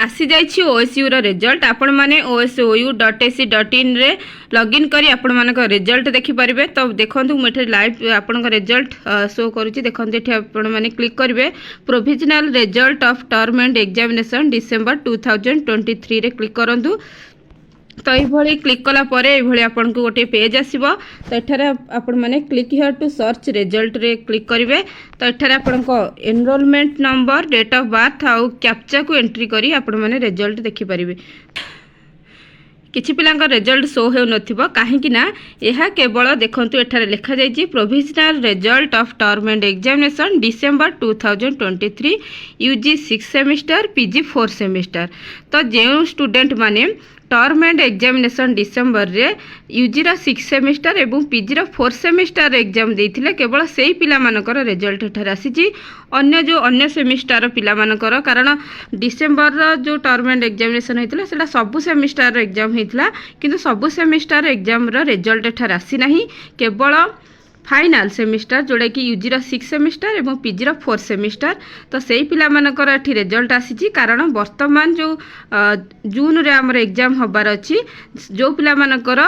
आसी जाइए OSU result आपण मैंने osu.ac.in रे लॉगिन करी आपण मानक रिजल्ट देखिपारे। तो देखो मुझे लाइव आपण रिजल्ट शो करुँची देखो ये आपण मैंने क्लिक करेंगे provisional result of term end examination December 2023 रे क्लिक करूँ। तो ये क्लिक कला आपन को गोटे पेज आसीबो। तो एठारे आपण माने click here to search result रे क्लिक करिवे। तो एठारे आपण को enrolment number date of birth आउ कैप्चा को एंट्री करी आपण माने रिजल्ट देखि परिबे। किछि पिलांका रिजल्ट शो हो नथिबो काहेकि ना यह केवल देखंतु एठारे लिखा जायछि provisional result of term end examination December 2023 UG 6 semester PG 4 semester. तो जे स्टूडेंट माने टर्म एंड एग्जामिनेशन डिसेंबर रे यूजी रा 6 सेमिस्टर एवं पीजी रा 4 सेमिस्टर एग्जाम देथिले केवल सेही पिला मानकर रिजल्ट एठार आसीछि। अन्य जो अन्य सेमिस्टर पिला मानकर कारण डिसेंबर रो जो टर्म एंड एग्जामिनेशन होइतिला सेटा सब सेमिस्टर एग्जाम होइतिला किंतु सब सेमिस्टर एग्जाम रो रिजल्ट एठार आसी नाही केवल फाइनल सेमिस्टर जोड़ा कि यूजी रा 6 सेमिस्टर एवं पीजी रा 4 सेमिस्टर। तो सेही पिला मानकर एठी रिजल्ट आसीछि कारण वर्तमान जो जून रे हमर एग्जाम होबार अछि जो पिला मानकर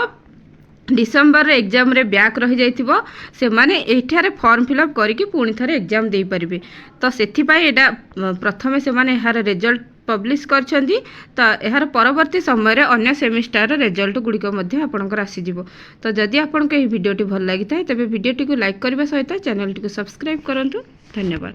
डिसेंबर रे एग्जाम रे बैक रही जाइथिबो से माने एठारे फॉर्म फिलअप करिकि पुणी थरे एग्जाम देई परिबे। तो सेथि पई एडा प्रथमे से माने एहार रिजल्ट पब्लिश करछंती। तो यार परवर्ती समय रे अन्य सेमिस्टर रिजल्ट गुड़िक आपंकर आसीजिवो। तो जदि आपको यह वीडियोटी भल लगी था तेज वीडियोटी को लाइक करने सहित चैनल टी सब्सक्राइब करूँ। धन्यवाद।